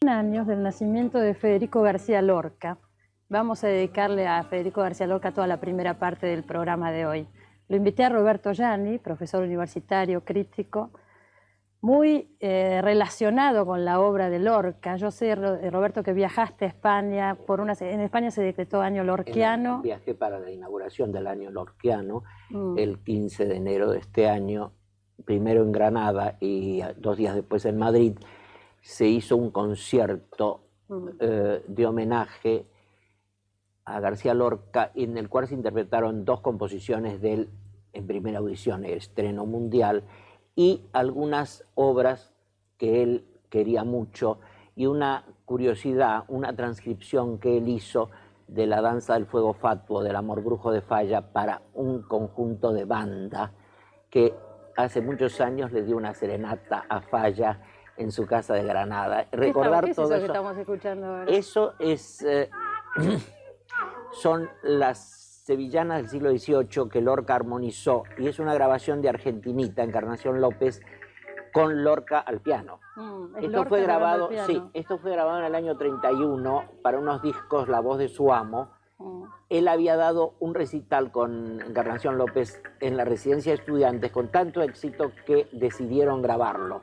Años del nacimiento de Federico García Lorca. Vamos a dedicarle a Federico García Lorca toda la primera parte del programa de hoy. Lo invité a Roberto Gianni, profesor universitario, crítico, muy relacionado con la obra de Lorca. Yo sé, Roberto, que viajaste a España, en España se decretó año lorquiano. Viajé para la inauguración del año lorquiano, el 15 de enero de este año, primero en Granada y 2 días después en Madrid. Se hizo un concierto de homenaje a García Lorca, en el cual se interpretaron 2 composiciones de él en primera audición, el estreno mundial, y algunas obras que él quería mucho, y una curiosidad, una transcripción que él hizo de la danza del fuego fatuo, del amor brujo de Falla, para un conjunto de banda que hace muchos años le dio una serenata a Falla en su casa de Granada. Recordar ¿Qué es todo eso que estamos escuchando ahora? Eso es, son las sevillanas del siglo XVIII que Lorca armonizó, y es una grabación de Argentinita, Encarnación López, con Lorca al piano. Esto fue grabado, sí, esto fue grabado en el año 31 para unos discos La Voz de su Amo. Él había dado un recital con Encarnación López en la residencia de estudiantes con tanto éxito que decidieron grabarlo.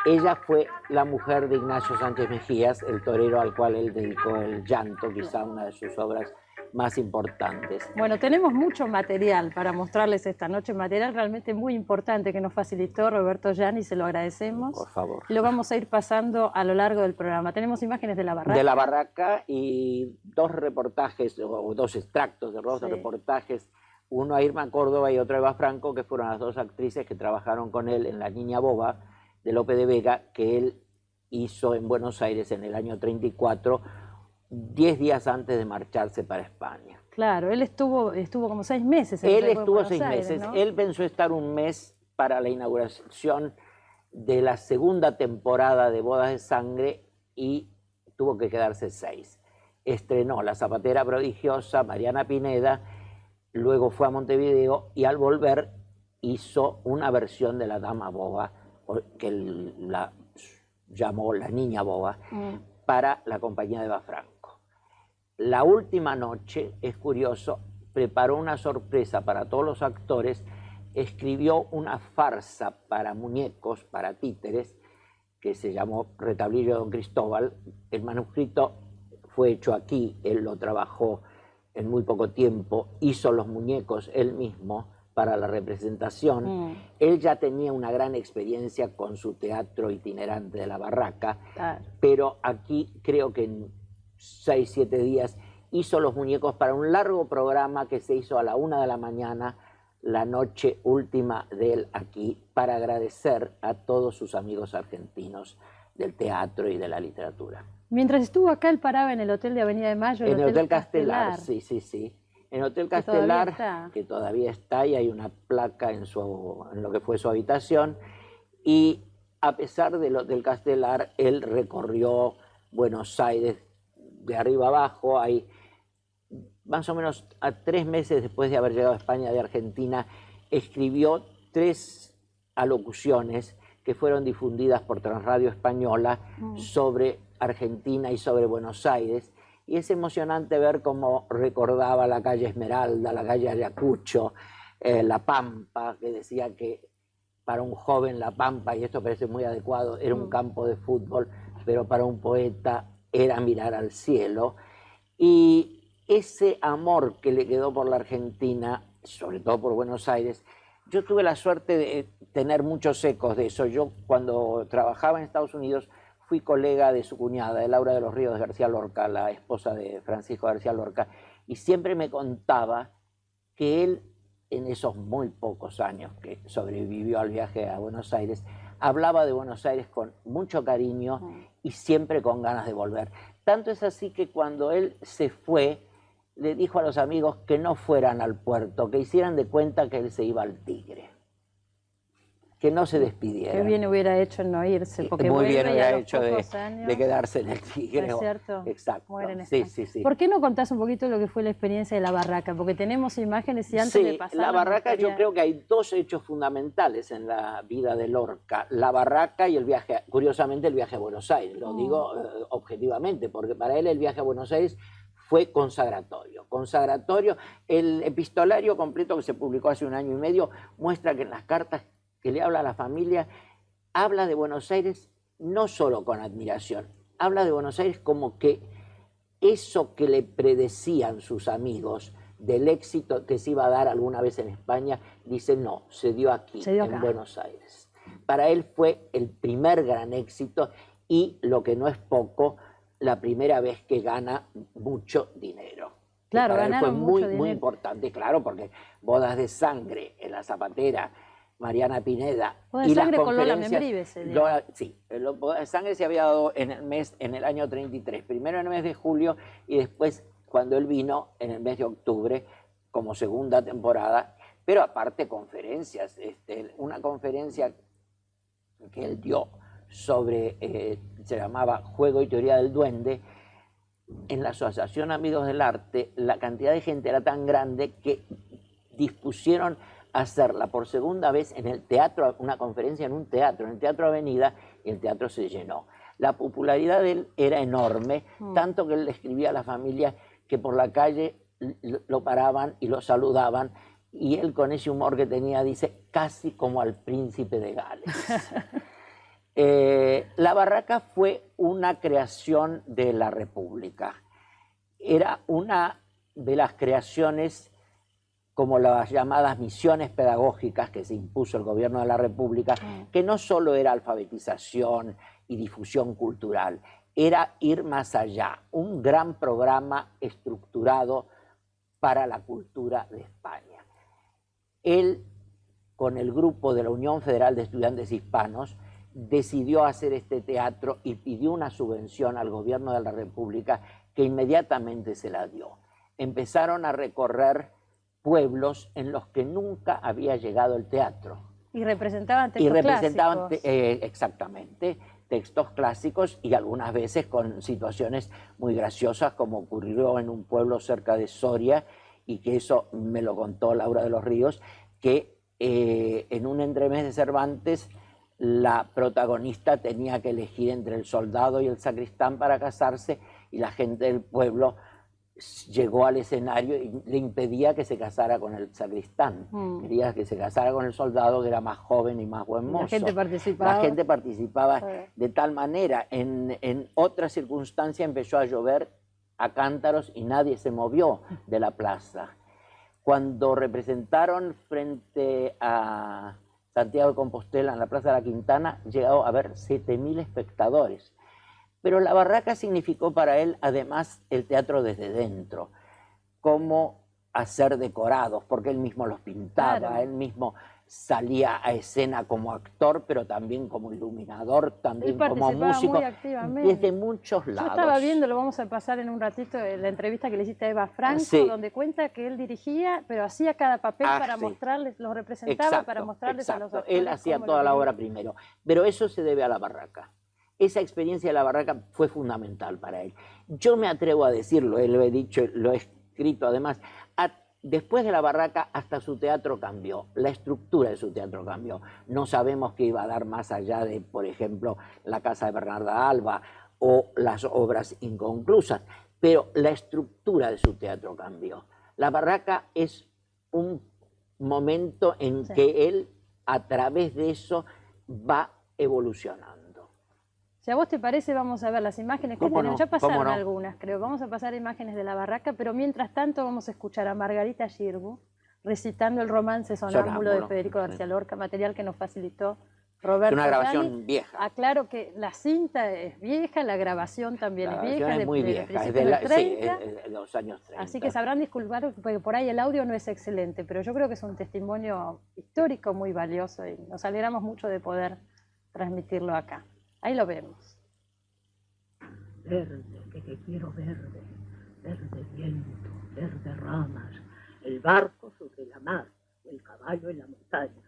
Ella fue la mujer de Ignacio Sánchez Mejías, el torero al cual él dedicó El Llanto, quizá una de sus obras más importantes. Bueno, tenemos mucho material para mostrarles esta noche, material realmente muy importante que nos facilitó Roberto Gianni, se lo agradecemos. Por favor. Y lo vamos a ir pasando a lo largo del programa. Tenemos imágenes de la barraca. De la barraca y 2 reportajes, o 2 extractos de 2 reportajes, uno a Irma Córdoba y otro a Eva Franco, que fueron las 2 actrices que trabajaron con él en La Niña Boba, de Lope de Vega, que él hizo en Buenos Aires en el año 34, 10 días antes de marcharse para España. Claro, él estuvo como 6 meses. Él estuvo 6 meses, ¿no? Él pensó estar 1 mes para la inauguración de la segunda temporada de Bodas de Sangre y tuvo que quedarse 6. Estrenó La Zapatera Prodigiosa, Mariana Pineda, luego fue a Montevideo y al volver hizo una versión de La Dama Boba, que la llamó La Niña Boba, para la compañía de Eva Franco. La última noche, es curioso, preparó una sorpresa para todos los actores, escribió una farsa para muñecos, para títeres, que se llamó Retablillo de Don Cristóbal. El manuscrito fue hecho aquí, él lo trabajó en muy poco tiempo, hizo los muñecos él mismo para la representación. Él ya tenía una gran experiencia con su teatro itinerante de la barraca, pero aquí creo que en 6, 7 días hizo los muñecos para un largo programa que se hizo a la 1 de la mañana, la noche última de él aquí, para agradecer a todos sus amigos argentinos del teatro y de la literatura. Mientras estuvo acá, él paraba en el Hotel de Avenida de Mayo. En el Hotel Castelar, sí. En el Hotel Castelar, que todavía está, y hay una placa en lo que fue su habitación. Y a pesar del Hotel Castelar, él recorrió Buenos Aires de arriba abajo. Hay más o menos a 3 meses después de haber llegado a España de Argentina, escribió 3 alocuciones que fueron difundidas por Transradio Española sobre Argentina y sobre Buenos Aires. Y es emocionante ver cómo recordaba la calle Esmeralda, la calle Ayacucho, La Pampa, que decía que para un joven La Pampa, y esto parece muy adecuado, era un campo de fútbol, pero para un poeta era mirar al cielo. Y ese amor que le quedó por la Argentina, sobre todo por Buenos Aires, yo tuve la suerte de tener muchos ecos de eso. Yo, cuando trabajaba en Estados Unidos, fui colega de su cuñada, de Laura de los Ríos García Lorca, la esposa de Francisco García Lorca, y siempre me contaba que él, en esos muy pocos años que sobrevivió al viaje a Buenos Aires, hablaba de Buenos Aires con mucho cariño y siempre con ganas de volver. Tanto es así que cuando él se fue, le dijo a los amigos que no fueran al puerto, que hicieran de cuenta que él se iba al Tigre. que no se despidieran. Qué bien hubiera hecho en no irse, porque muy bien hubiera hecho años, de quedarse en el Tigre. ¿no es cierto? Exacto. Sí, sí, sí. ¿Por qué no contás un poquito lo que fue la experiencia de la barraca? Porque tenemos imágenes y antes de pasar... La barraca, yo creo que hay dos hechos fundamentales en la vida de Lorca. La barraca y el viaje, curiosamente el viaje a Buenos Aires. Lo digo objetivamente, porque para él el viaje a Buenos Aires fue consagratorio. El epistolario completo que se publicó hace 1 año y medio muestra que en las cartas que le habla a la familia, habla de Buenos Aires no solo con admiración, habla de Buenos Aires como que eso que le predecían sus amigos del éxito que se iba a dar alguna vez en España, dice no, se dio aquí, en Buenos Aires. Para él fue el primer gran éxito y, lo que no es poco, la primera vez que gana mucho dinero. Claro, para él fue muy dinero. importante, claro, porque Bodas de Sangre en La Zapatera, Mariana Pineda Bodas de Sangre con Lola Membrives. Sí, Bodas de Sangre se había dado en el año 33, primero en el mes de julio y después cuando él vino en el mes de octubre como segunda temporada, pero aparte conferencias, una conferencia que él dio sobre, se llamaba Juego y Teoría del Duende. En la Asociación Amigos del Arte, la cantidad de gente era tan grande que dispusieron hacerla por segunda vez en el teatro, una conferencia en un teatro, en el Teatro Avenida, y el teatro se llenó. La popularidad de él era enorme, tanto que él le escribía a la familia que por la calle lo paraban y lo saludaban, y él, con ese humor que tenía, dice, casi como al príncipe de Gales. La barraca fue una creación de la República. Era una de las creaciones, como las llamadas misiones pedagógicas que se impuso el gobierno de la República, que no solo era alfabetización y difusión cultural, era ir más allá, un gran programa estructurado para la cultura de España. Él, con el grupo de la Unión Federal de Estudiantes Hispanos, decidió hacer este teatro y pidió una subvención al gobierno de la República, que inmediatamente se la dio. Empezaron a recorrer pueblos en los que nunca había llegado el teatro. Y representaban textos clásicos. Exactamente, textos clásicos, y algunas veces con situaciones muy graciosas, como ocurrió en un pueblo cerca de Soria, y que eso me lo contó Laura de los Ríos, que en un entremés de Cervantes la protagonista tenía que elegir entre el soldado y el sacristán para casarse, y la gente del pueblo llegó al escenario y le impedía que se casara con el sacristán. Quería que se casara con el soldado, que era más joven y más buen mozo. La gente participaba. La gente participaba de tal manera. En otra circunstancia empezó a llover a cántaros y nadie se movió de la plaza. Cuando representaron frente a Santiago de Compostela, en la Plaza de la Quintana, llegó a haber 7.000 espectadores. Pero la barraca significó para él, además, el teatro desde dentro, cómo hacer decorados, porque él mismo los pintaba, claro. Él mismo salía a escena como actor, pero también como iluminador, también como músico, muy activamente, desde muchos lados. Yo estaba viendo, lo vamos a pasar en un ratito, la entrevista que le hiciste a Eva Franco, donde cuenta que él dirigía, pero hacía cada papel para mostrarles, los representaba para mostrarles a los actores. Él hacía toda la obra primero, pero eso se debe a la barraca. Esa experiencia de la barraca fue fundamental para él. Yo me atrevo a decirlo, lo he dicho, lo he escrito además, después de la barraca hasta su teatro cambió, la estructura de su teatro cambió. No sabemos qué iba a dar más allá de, por ejemplo, la casa de Bernarda Alba o las obras inconclusas, pero la estructura de su teatro cambió. La barraca es un momento en que él, a través de eso, va evolucionando. Si a vos te parece, vamos a ver las imágenes que tenemos. Ya pasaron algunas, creo. Vamos a pasar imágenes de la barraca, pero mientras tanto vamos a escuchar a Margarita Xirgu recitando el romance sonámbulo de Federico García Lorca, material que nos facilitó Roberto. Es una grabación vieja. Aclaro que la cinta es vieja, la grabación también es vieja. Es muy vieja, es de los años 30. Así que sabrán disculpar, porque por ahí el audio no es excelente, pero yo creo que es un testimonio histórico muy valioso y nos alegramos mucho de poder transmitirlo acá. Ahí lo vemos. Verde, que te quiero verde, verde viento, verde ramas, el barco sobre la mar, el caballo en la montaña.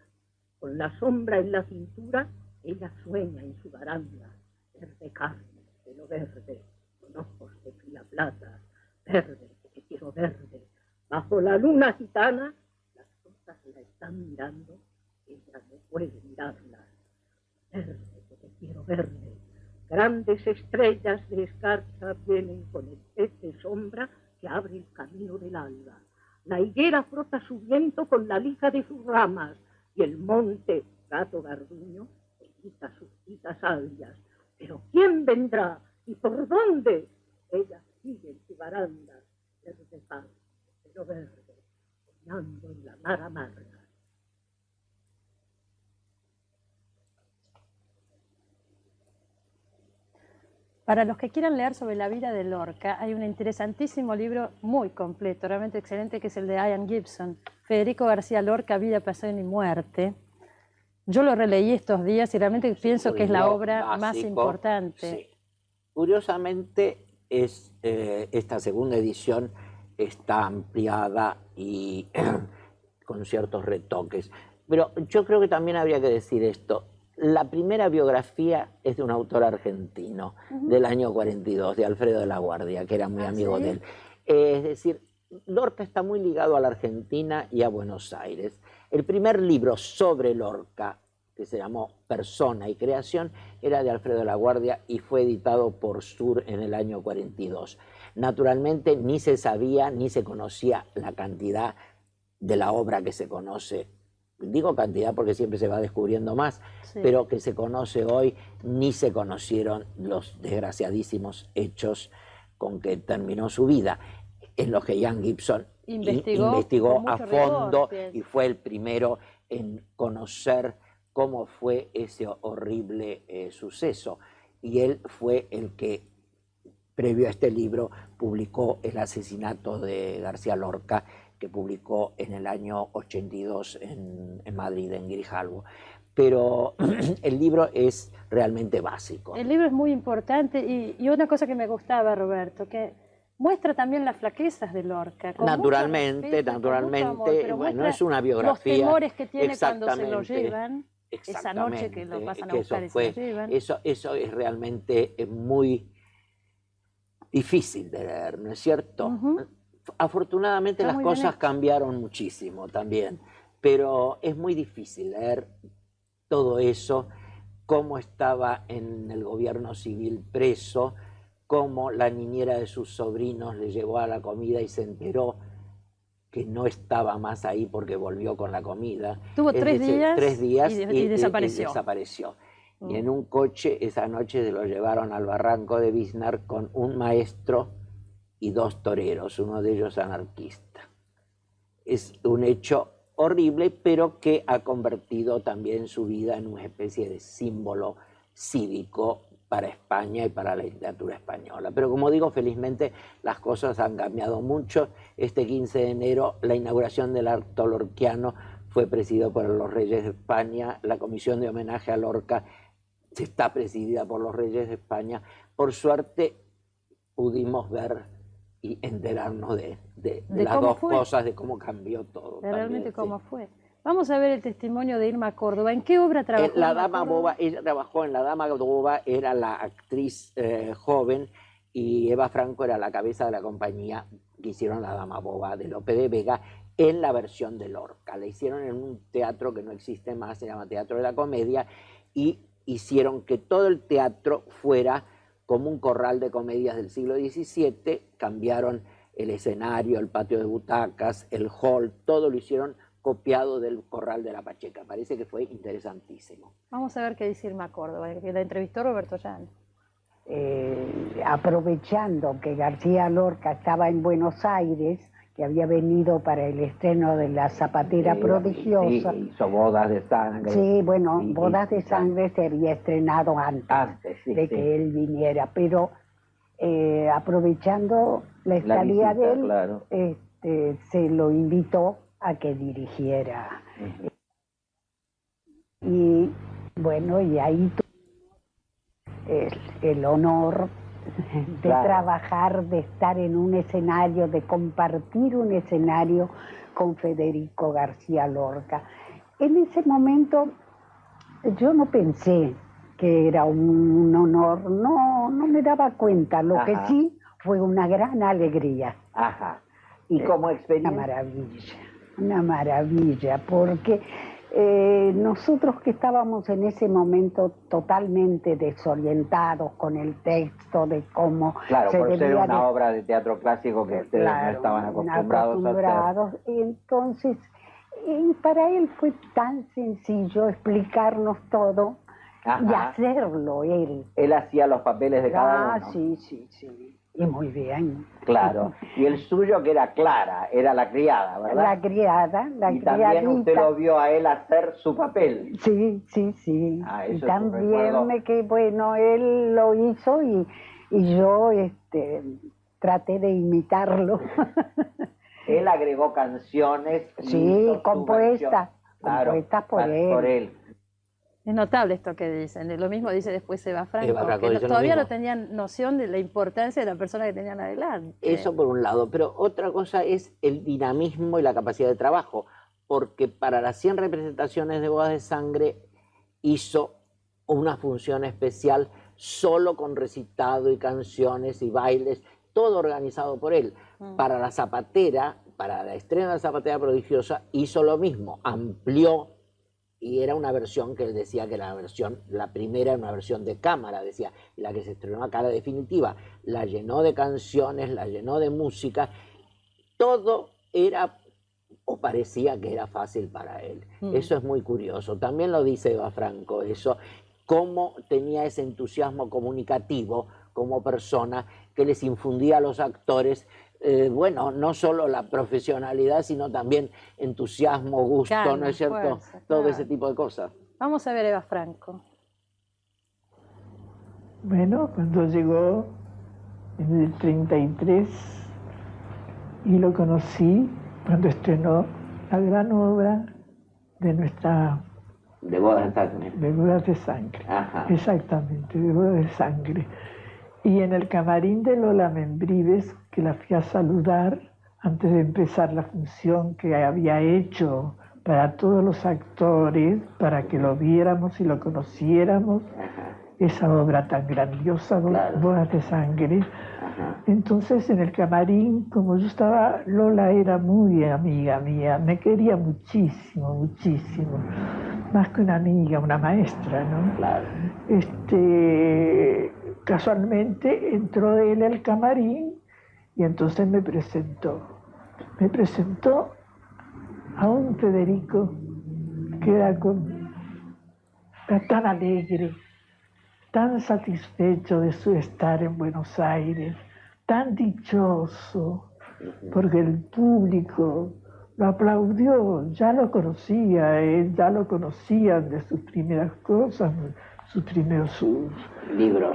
Con la sombra en la cintura, ella sueña en su baranda, verde carne, pelo verde, con ojos de fila plata, verde, que te quiero verde. Bajo la luna gitana, las cosas la están mirando, ella no puede mirarlas. Verde, que te quiero verde. Grandes estrellas de escarcha vienen con el pez de sombra que abre el camino del alba. La higuera frota su viento con la lija de sus ramas y el monte, gato garduño, evita sus quitas algas. Pero ¿quién vendrá y por dónde? Ella sigue en su baranda, verde paz, pero verde, soñando en la mar amarga. Para los que quieran leer sobre la vida de Lorca, hay un interesantísimo libro muy completo, realmente excelente, que es el de Ian Gibson, Federico García Lorca, Vida, Pasión y Muerte. Yo lo releí estos días y realmente pienso que es la obra básico, más importante. Sí. Curiosamente, esta segunda edición está ampliada y con ciertos retoques. Pero yo creo que también habría que decir esto. La primera biografía es de un autor argentino, del año 42, de Alfredo de la Guardia, que era muy amigo de él. Es decir, Lorca está muy ligado a la Argentina y a Buenos Aires. El primer libro sobre Lorca, que se llamó Persona y Creación, era de Alfredo de la Guardia y fue editado por Sur en el año 42. Naturalmente ni se sabía ni se conocía la cantidad de la obra que se conoce. Digo cantidad porque siempre se va descubriendo más, sí, pero que se conoce hoy, ni se conocieron los desgraciadísimos hechos con que terminó su vida, en los que Ian Gibson investigó a fondo y fue el primero en conocer cómo fue ese horrible suceso. Y él fue el que, previo a este libro, publicó El asesinato de García Lorca, que publicó en el año 82 en Madrid, en Grijalbo. Pero el libro es realmente básico. El libro es muy importante y una cosa que me gustaba, Roberto, que muestra también las flaquezas de Lorca. Naturalmente, respeto, naturalmente, amor, bueno, es una biografía. Los temores que tiene cuando se lo llevan, esa noche que lo pasan a buscar y se lo llevan. Eso es realmente muy difícil de leer, ¿no es cierto? Afortunadamente las cosas cambiaron muchísimo también, pero es muy difícil leer todo eso, cómo estaba en el gobierno civil preso, cómo la niñera de sus sobrinos le llevó a la comida y se enteró que no estaba más ahí porque volvió con la comida. Tuvo tres días y desapareció. Y en un coche esa noche se lo llevaron al barranco de Biznar con un maestro y dos toreros, uno de ellos anarquista. Es un hecho horrible, pero que ha convertido también su vida en una especie de símbolo cívico para España y para la literatura española. Pero como digo, felizmente las cosas han cambiado mucho. Este 15 de enero la inauguración del acto lorquiano fue presidido por los Reyes de España. La comisión de homenaje a Lorca está presidida por los Reyes de España. Por suerte pudimos ver y enterarnos de las dos cosas, de cómo cambió todo. Realmente cómo fue. Vamos a ver el testimonio de Irma Córdoba. ¿En qué obra trabajó? La Dama Boba, ella trabajó en La Dama Boba, era la actriz joven, y Eva Franco era la cabeza de la compañía que hicieron La Dama Boba de Lope de Vega en la versión de Lorca. La hicieron en un teatro que no existe más, se llama Teatro de la Comedia, y hicieron que todo el teatro fuera como un corral de comedias del siglo XVII, cambiaron el escenario, el patio de butacas, el hall, todo lo hicieron copiado del corral de la Pacheca. Parece que fue interesantísimo. Vamos a ver qué dice Irma Córdoba, que la entrevistó Roberto Llano. Aprovechando que García Lorca estaba en Buenos Aires, que había venido para el estreno de La Zapatera Prodigiosa. Sí, hizo Bodas de Sangre. Sí, bueno, Bodas de Sangre se había estrenado antes de que él viniera, pero aprovechando la estadía de él, claro, se lo invitó a que dirigiera. Y bueno, y ahí el honor de trabajar, de estar en un escenario, de compartir un escenario con Federico García Lorca. en ese momento yo no pensé que era un honor, no me daba cuenta, lo Ajá. que sí fue una gran alegría. Ajá. ¿Y como experiencia? Una maravilla, porque nosotros que estábamos en ese momento totalmente desorientados con el texto de cómo claro, se por debía ser una obra de teatro clásico que ustedes no estaban acostumbrados a hacer. Entonces, para él fue tan sencillo explicarnos todo. Ajá. Y hacerlo él. Él hacía los papeles de cada uno. Sí. Y muy bien. Claro. Y el suyo que era Clara, era la criada, ¿verdad? La criada, y también usted lo vio a él hacer su papel. Sí. Ah, Y eso también bueno, él lo hizo y yo traté de imitarlo. Él agregó canciones. Sí, compuestas por él. Es notable esto que dicen. Lo mismo dice después Eva Franco, que dice todavía no tenían noción de la importancia de la persona que tenían adelante. Eso por un lado, pero otra cosa es el dinamismo y la capacidad de trabajo, porque para las 100 representaciones de Bodas de Sangre hizo una función especial solo con recitado y canciones y bailes, todo organizado por él. Para la Zapatera, para la estreno de la Zapatera Prodigiosa, hizo lo mismo, amplió. Y era una versión que él decía que la primera era una versión de cámara, decía, y la que se estrenó acá, la definitiva, la llenó de canciones, la llenó de música, todo era, o parecía que era fácil para él. Eso es muy curioso. También lo dice Eva Franco, eso, cómo tenía ese entusiasmo comunicativo como persona que les infundía a los actores, bueno, no solo la profesionalidad, sino también entusiasmo, gusto, calma, ¿no es cierto? fuerza, todo claro. ese tipo de cosas. Vamos a ver Eva Franco. Bueno, cuando llegó en el 33 y lo conocí cuando estrenó la gran obra de nuestra... De Bodas de Sangre. De Bodas de Sangre. Ajá. Exactamente, de Bodas de Sangre. Y en el camarín de Lola Membrives, que la fui a saludar antes de empezar la función que había hecho para todos los actores, para que lo viéramos y lo conociéramos, esa obra tan grandiosa, claro. Bodas de Sangre. Entonces en el camarín, como yo estaba, Lola era muy amiga mía, me quería muchísimo, muchísimo, más que una amiga, una maestra, ¿no? Claro. Casualmente entró él al camarín y entonces me presentó a un Federico que era tan alegre, tan satisfecho de su estar en Buenos Aires, tan dichoso, porque el público lo aplaudió, ya lo conocía, ya lo conocían de sus primeras cosas, sus primeros libros,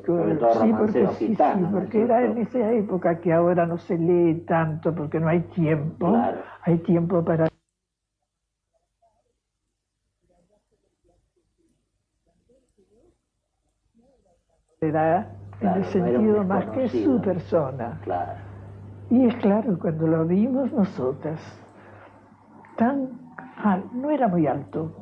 claro. porque era en esa época que ahora no se lee tanto, porque no hay tiempo, claro. Hay tiempo para... Era en el sentido más que su persona. Claro. Y es claro, cuando lo vimos nosotras, no era muy alto,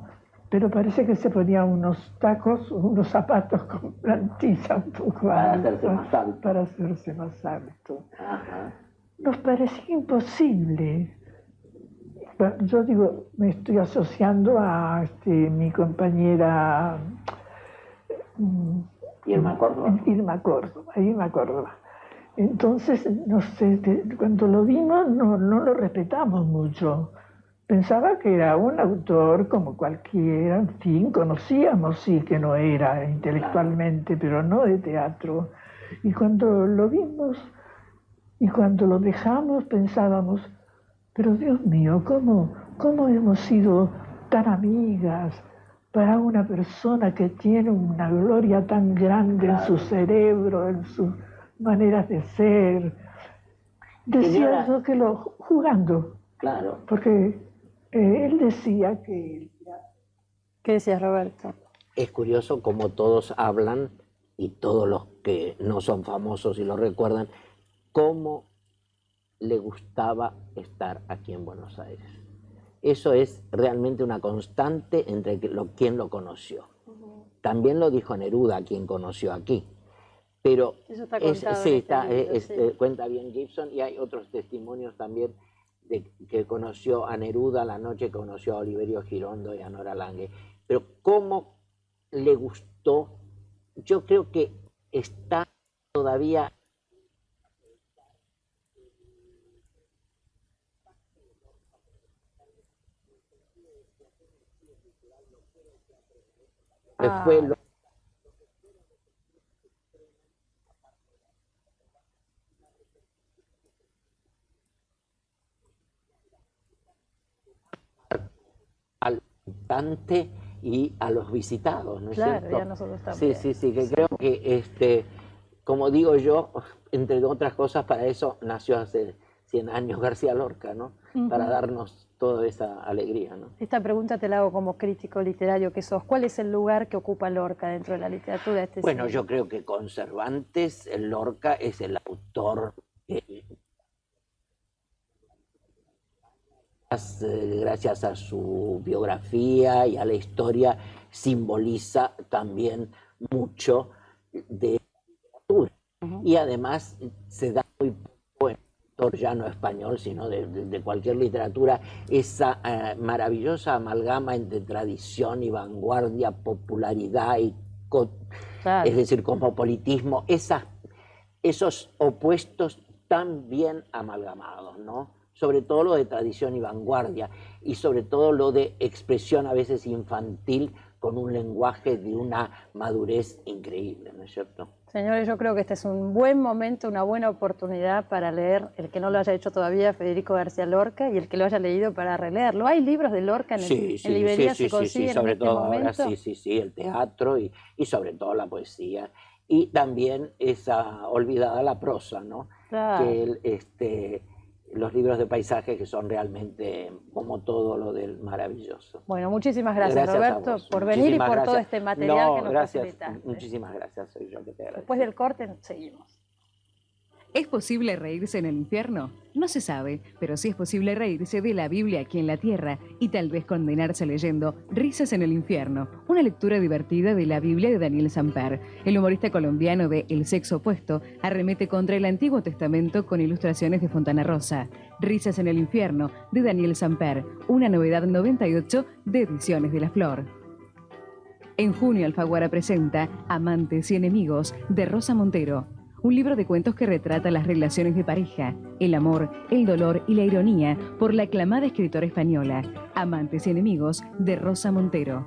pero parece que se ponía unos tacos, unos zapatos con plantilla un poco alto. Para hacerse más alto. Ajá. Nos parecía imposible. Yo digo, me estoy asociando a mi compañera... Irma Córdoba. Entonces, no sé, cuando lo vimos no lo respetamos mucho. Pensaba que era un autor como cualquiera, en fin, conocíamos, sí, que no era intelectualmente, pero no de teatro. Y cuando lo vimos y cuando lo dejamos pensábamos, pero Dios mío, ¿cómo hemos sido tan amigas para una persona que tiene una gloria tan grande en su cerebro, en sus maneras de ser? Decía yo que jugando. Claro. Porque él decía que... ¿Qué decías, Roberto? Es curioso cómo todos hablan, y todos los que no son famosos y lo recuerdan, cómo le gustaba estar aquí en Buenos Aires. Eso es realmente una constante entre quien lo conoció. También lo dijo Neruda, quien conoció aquí. Pero eso está contado cuenta bien Gibson, y hay otros testimonios también de que conoció a Neruda la noche que conoció a Oliverio Girondo y a Nora Lange. Pero cómo le gustó, yo creo que está todavía fue lo al visitante y a los visitados, ¿no es cierto? Y a nosotros también. Sí, que creo que, como digo yo, entre otras cosas, para eso nació hace 100 años García Lorca, ¿no? Para darnos toda esa alegría, ¿no? Esta pregunta te la hago como crítico literario que sos. ¿Cuál es el lugar que ocupa Lorca dentro de la literatura de este siglo? Bueno, yo creo que con Cervantes, Lorca es el autor que, gracias a su biografía y a la historia, simboliza también mucho de literatura. Y además se da muy poco en autor ya no español, sino de cualquier literatura, esa maravillosa amalgama entre tradición y vanguardia, popularidad y es decir, cosmopolitismo, esos opuestos tan bien amalgamados, ¿no? Sobre todo lo de tradición y vanguardia, y sobre todo lo de expresión a veces infantil con un lenguaje de una madurez increíble, ¿no es cierto? Señores, yo creo que este es un buen momento, una buena oportunidad para leer, el que no lo haya hecho todavía, Federico García Lorca, y el que lo haya leído para releerlo. ¿Hay libros de Lorca en librerías se consiguen sobre en este todo momento? Ahora sí, el teatro y sobre todo la poesía. Y también esa olvidada la prosa, ¿no? Claro. Que los libros de paisaje, que son realmente como todo lo del maravilloso. Bueno, muchísimas gracias Roberto por venir y por todo este material que nos facilitaste. Muchísimas gracias, soy yo que te agradezco. Después del corte seguimos. ¿Es posible reírse en el infierno? No se sabe, pero sí es posible reírse de la Biblia aquí en la tierra y tal vez condenarse leyendo Risas en el infierno, una lectura divertida de la Biblia de Daniel Samper. El humorista colombiano de El sexo opuesto arremete contra el Antiguo Testamento con ilustraciones de Fontana Rosa. Risas en el infierno de Daniel Samper, una novedad 98 de Ediciones de la Flor. En junio Alfaguara presenta Amantes y enemigos de Rosa Montero. Un libro de cuentos que retrata las relaciones de pareja, el amor, el dolor y la ironía por la aclamada escritora española, Amantes y enemigos, de Rosa Montero.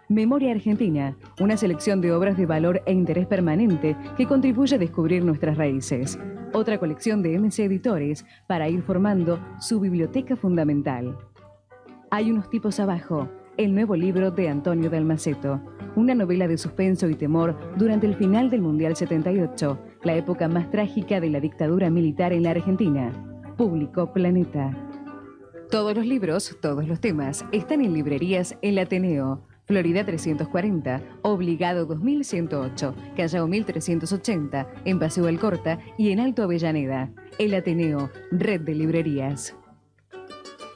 Memoria Argentina, una selección de obras de valor e interés permanente que contribuye a descubrir nuestras raíces. Otra colección de MC Editores para ir formando su biblioteca fundamental. Hay unos tipos abajo, el nuevo libro de Antonio Dalmaceto. Una novela de suspenso y temor durante el final del Mundial 78, la época más trágica de la dictadura militar en la Argentina. Publicó Planeta. Todos los libros, todos los temas, están en librerías El Ateneo, Florida 340, Obligado 2108, Callao 1380, en Paseo Alcorta y en Alto Avellaneda. El Ateneo, red de librerías.